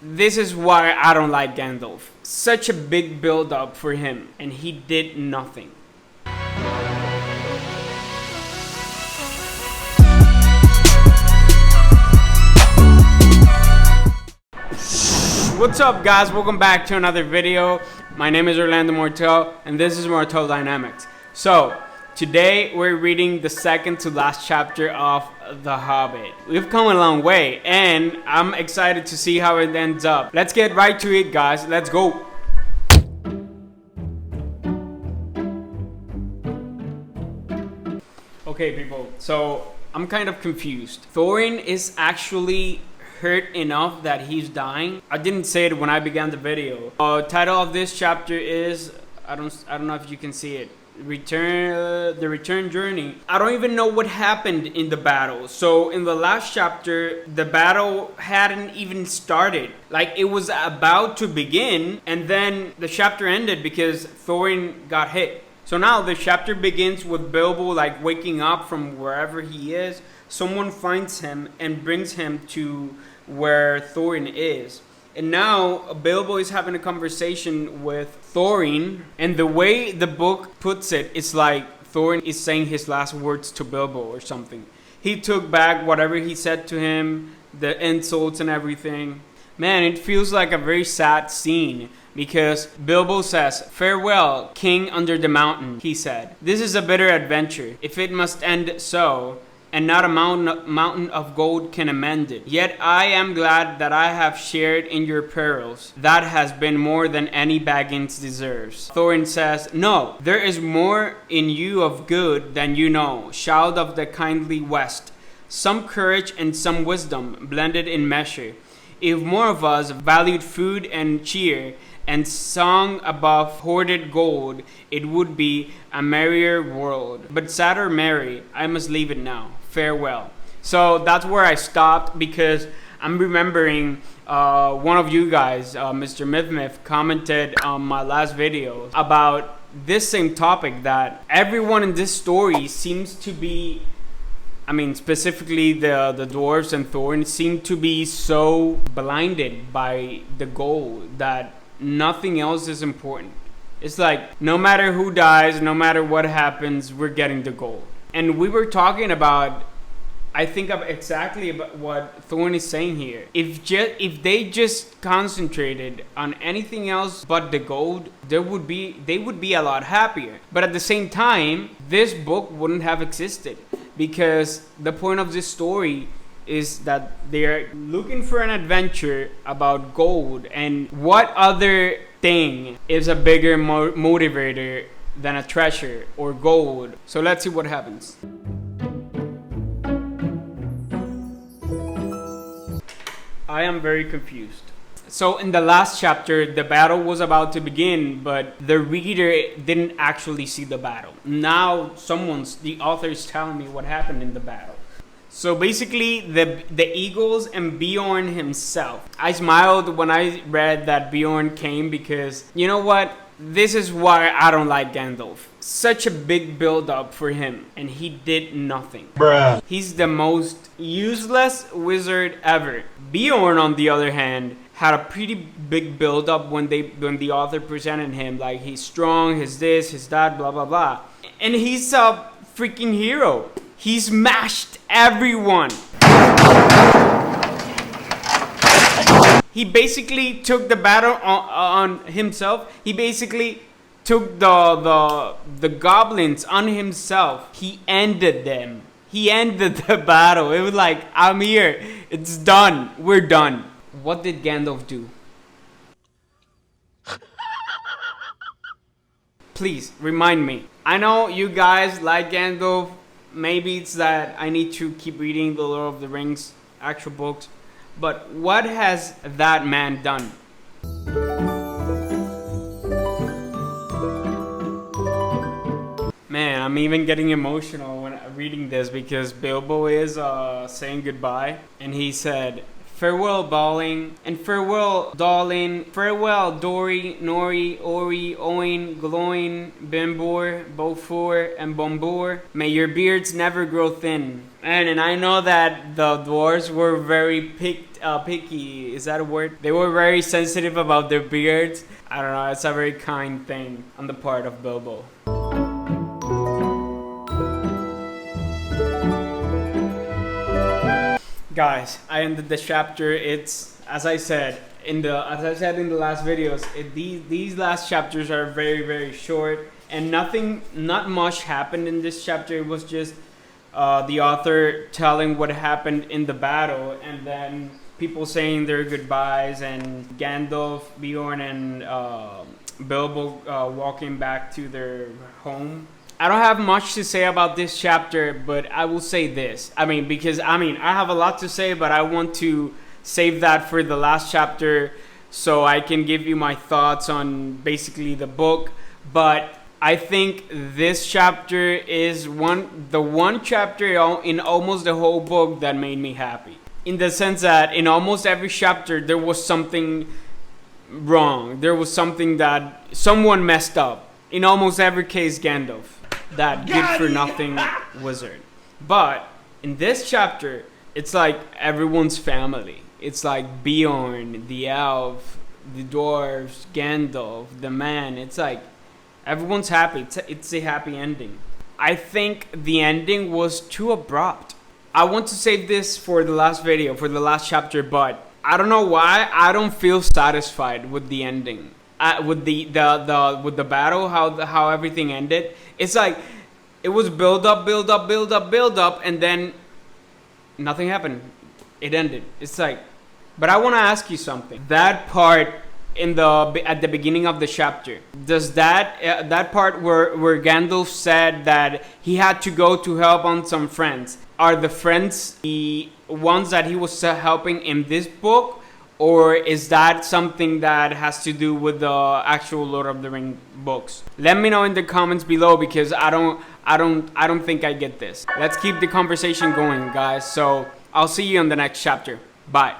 This is why I don't like Gandalf. Such a big build up for him, and he did nothing. What's up, guys? Welcome back to another video. My name is Orlando Mortel, and this is Mortel Dynamics. So today we're reading the second to last chapter of The Hobbit. We've come a long way, and I'm excited to see how it ends up. Let's get right to it, guys. Let's go. Okay, people, so I'm kind of confused. Thorin is actually hurt enough that he's dying. I didn't say it when I began the video. Title of this chapter is, I don't know if you can see it, the return journey. I don't even know what happened in the battle. So in the last chapter, the battle hadn't even started. Like, it was about to begin, and then the chapter ended because Thorin got hit. So now the chapter begins with Bilbo like waking up from wherever he is. Someone finds him and brings him to where Thorin is. And now Bilbo is having a conversation with Thorin. And the way the book puts it, it's like Thorin is saying his last words to Bilbo or something. He took back whatever he said to him, the insults and everything. Man, it feels like a very sad scene. Because Bilbo says, "Farewell, King under the mountain," he said. "This is a bitter adventure, if it must end so, and not a mountain of gold can amend it. Yet I am glad that I have shared in your perils. That has been more than any Baggins deserves." Thorin says, "No, there is more in you of good than you know, child of the kindly West. Some courage and some wisdom blended in measure. If more of us valued food and cheer, and song above hoarded gold, it would be a merrier world. But sad or merry, I must leave it now. Farewell." So that's where I stopped, because I'm remembering one of you guys, Mr. Myth, commented on my last video about this same topic, that everyone in this story seems to be, I mean, specifically the dwarves and Thorin, seem to be so blinded by the gold that nothing else is important. It's like, no matter who dies, no matter what happens, we're getting the gold. And we were talking about, I think, exactly about what Thorin is saying here. If they just concentrated on anything else but the gold, they would be a lot happier. But at the same time, this book wouldn't have existed, because the point of this story is that they're looking for an adventure about gold, and what other thing is a bigger motivator than a treasure or gold? So let's see what happens. I am very confused. So in the last chapter, the battle was about to begin, but the reader didn't actually see the battle. Now the author is telling me what happened in the battle. So basically, the Eagles and Bjorn himself. I smiled when I read that Bjorn came, because, you know what? This is why I don't like Gandalf. Such a big build up for him, and he did nothing. Bruh. He's the most useless wizard ever. Bjorn, on the other hand, had a pretty big build up when the author presented him. Like, he's strong, he's this, he's that, blah, blah, blah. And he's a freaking hero. He smashed everyone. He basically took the battle on himself. He basically took the goblins on himself. He ended them. He ended the battle. It was like, I'm here. It's done. We're done. What did Gandalf do? Please, remind me. I know you guys like Gandalf. Maybe it's that I need to keep reading the Lord of the Rings actual books. But what has that man done? Man, I'm even getting emotional when reading this, because Bilbo is saying goodbye. And he said, Farewell, Balling, and farewell, Dalin, farewell, Dory, Nori, Ori, Oin, Gloin, Bimbor, Bofor, and Bombor. May your beards never grow thin. And I know that the dwarves were very picky. Is that a word? They were very sensitive about their beards. I don't know, it's a very kind thing on the part of Bilbo. Guys, I ended the chapter. It's as I said in the last videos. These last chapters are very short, and not much happened in this chapter. It was just the author telling what happened in the battle, and then people saying their goodbyes, and Gandalf, Beorn, and Bilbo walking back to their home. I don't have much to say about this chapter, but I will say this. I have a lot to say, but I want to save that for the last chapter so I can give you my thoughts on basically the book. But I think this chapter is the one chapter in almost the whole book that made me happy. In the sense that in almost every chapter there was something wrong. There was something that someone messed up. In almost every case, Gandalf. That good-for-nothing wizard. But in this chapter, it's like everyone's family. It's like Beorn, the elf, the dwarves, Gandalf, the man. It's like everyone's happy. It's a happy ending. I think the ending was too abrupt. I want to save this for the last video, for the last chapter, but I don't know why I don't feel satisfied with the ending. With the battle, how everything ended. It's like it was build up, and then nothing happened. It ended. It's like, but I want to ask you something. That part at the beginning of the chapter, does that part where Gandalf said that he had to go to help on some friends, are the friends the ones that he was helping in this book? Or is that something that has to do with the actual Lord of the Rings books? Let me know in the comments below, because I don't think I get this. Let's keep the conversation going, guys. So I'll see you in the next chapter. Bye.